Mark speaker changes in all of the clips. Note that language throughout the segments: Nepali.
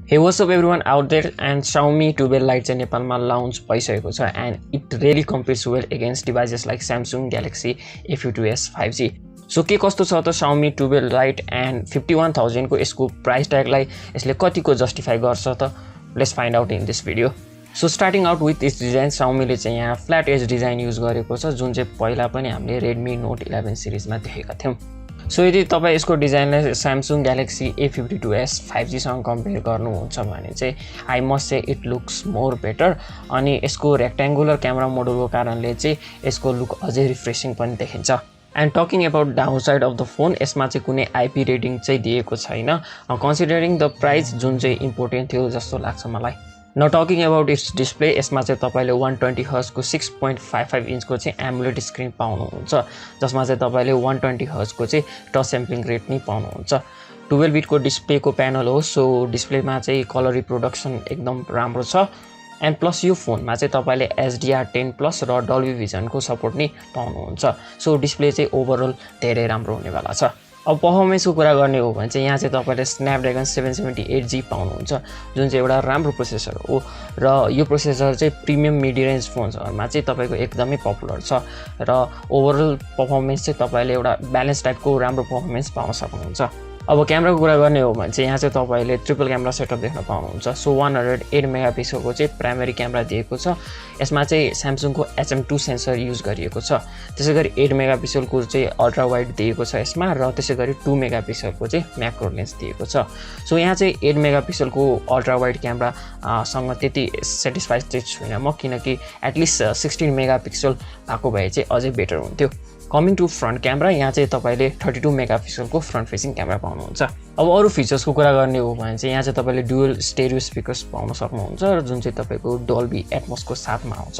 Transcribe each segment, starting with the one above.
Speaker 1: Hey, what's up everyone out there, and Xiaomi 12 Lite चाहिँ नेपालमा launch भइसकेको छ and it really competes well against devices like Samsung Galaxy A52s 5G. So के कस्तो छ त Xiaomi 12 Lite and 51000 को यसको प्राइस ट्यागलाई यसले कतिको जस्टिफाई गर्छ त? Let's find out in this video. So starting out with its design, Xiaomi ले चाहिँ यहाँ फ्ल्याट एज डिजाइन युज गरेको छ जुन चाहिँ पहिला पनि हामीले Redmi Note 11 सिरिजमा देखेका थियौं. सो यदि तपाईं यसको डिजाइनलाई Samsung Galaxy A52s 5G सँग कम्पेयर गर्नुहुन्छ भने चाहिँ I must say it looks more better अनि यसको रेक्ट्याङ्गुलर क्यामेरा मोडलको कारणले चाहिँ यसको लुक अझै रिफ्रेशिङ पनि देखिन्छ. And talking about downside of the phone, यसमा चाहिँ कुनै आईपी रेटिङ चाहिँ दिएको छैन कन्सिडरिङ द प्राइस जुन चाहिँ इम्पोर्टेन्ट थियो जस्तो लाग्छ मलाई. Now talking about its display, यसमा चाहिँ तपाईले 120Hz को 6.55 इंच को चाहिँ AMOLED स्क्रिन पाउनुहुन्छ जसमा चाहिँ तपाईले 120Hz को चाहिँ टच सैम्पलिङ रेट नै पाउनुहुन्छ. 12 बिट को डिस्प्ले को प्यानल हो, सो डिस्प्लेमा चाहिँ कलर रिप्रोडक्सन एकदम राम्रो छ एन्ड प्लस यो फोनमा चाहिँ तपाईले HDR10 प्लस र डल्बी भिजन को सपोर्ट नै पाउनुहुन्छ. सो डिस्प्ले चाहिँ ओभरअल धेरै राम्रो हुनेवाला छ. अब परफर्मेन्स को कुरा गर्ने हो भने चाहिँ यहाँ चाहिँ तपाईले स्न्यापड्र्यागन 778G पाउनुहुन्छ जुन चाहिँ एउटा राम्रो प्रोसेसर हो र यो प्रोसेसर चाहिँ प्रिमियम मिड रेन्ज फोन्सहरुमा चाहिँ तपाईको एकदमै पपुलर छ र ओभरअल परफर्मेन्स चाहिँ तपाईले एउटा ब्यालेन्स टाइपको राम्रो परफर्मेन्स पाउन सक्नुहुन्छ. अब क्यामेराको कुरा गर्ने हो भने चाहिँ यहाँ चाहिँ तपाईले ट्रिपल क्यामेरा सेटअप देख्न पाउनुहुन्छ. सो 108 मेगापिक्सलको चाहिँ प्राइमरी क्यामेरा दिएको छ. यसमा चाहिँ स्यामसङको HM2 सेन्सर युज गरिएको छ. त्यसैगरी 8 मेगापिक्सलको चाहिँ अल्ट्रा वाइड दिएको छ यसमा र त्यसैगरी 2 मेगापिक्सलको चाहिँ म्याक्रो लेन्स दिएको छ. सो यहाँ चाहिँ 8 मेगापिक्सलको अल्ट्रा वाइड क्यामेरा सँग त्यति सेटिस्फाइड चाहिँ छुइनँ म, किनकि एटलिस्ट 16 मेगापिक्सल भएको भए चाहिँ अझै बेटर हुन्थ्यो. कमिङ टु फ्रन्ट क्यामेरा, यहाँ चाहिँ तपाईले 32 मेगापिक्सलको फ्रन्ट फेसिङ क्यामेरा पाउनुहुन्छ. अब अरु फिचर्सको कुरा गर्ने हो भने चाहिँ यहाँ चाहिँ तपाईले डुअल स्टेरियो स्पिकर्स पाउन सक्नुहुन्छ र जुन चाहिँ तपाईको डल्बी एटमोसको साथमा आउँछ.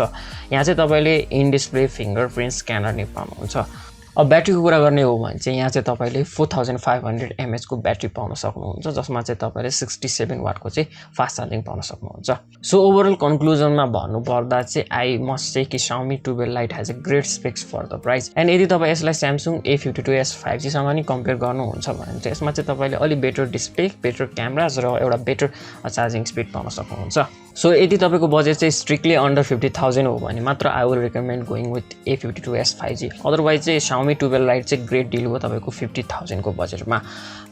Speaker 1: यहाँ चाहिँ तपाईले इन डिस्प्ले फिंगरप्रिन्ट स्क्यानर नै पाउनुहुन्छ. अब ब्याट्रीको कुरा गर्ने हो भने चाहिँ यहाँ चाहिँ तपाईले 4500 mAh को ब्याट्री पाउन सक्नुहुन्छ जसमा चाहिँ तपाईले 67 वाटको चाहिँ फास्ट चार्जिङ पाउन सक्नुहुन्छ. सो ओभरअल कन्क्लुजनमा भन्नु पर्दा चाहिँ आई मस्ट से कि Xiaomi 12 Lite has a great specs for the price. And यदि तपाई यसलाई Samsung A52s 5G सँग नि कम्पेयर गर्नुहुन्छ भने चाहिँ यसमा चाहिँ तपाईले अलि बेटर डिस्प्ले, बेटर क्यामेराज र एउटा बेटर चार्जिङ स्पिड पाउन सक्नुहुन्छ. सो यदि तपाईको बजेट चाहिँ स्ट्रिक्टली अन्डर 50000 हो भने मात्र I will recommend going with A52s 5G. Otherwise चाहिँ Xiaomi 12 Lite चाहिँ ग्रेट डिल हो तपाईको 50000 को बजेटमा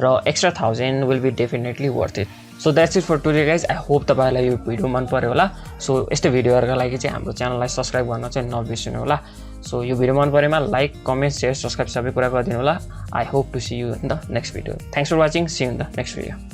Speaker 1: र extra 1000 will be definitely worth it. So that's it for today guys. I hope तपाईलाई यो भिडियो मन पर्यो होला. सो यस्तै भिडियोहरुका लागि चाहिँ हाम्रो च्यानललाई सब्स्क्राइब गर्न चाहिँ नबिर्सनु होला. सो यो भिडियो मन परेमा लाइक, कमेन्ट, शेयर, सब्स्क्राइब सबै कुरा गरिदिनु होला. I hope to see you in the next video. Thanks for watching. See you in the next video.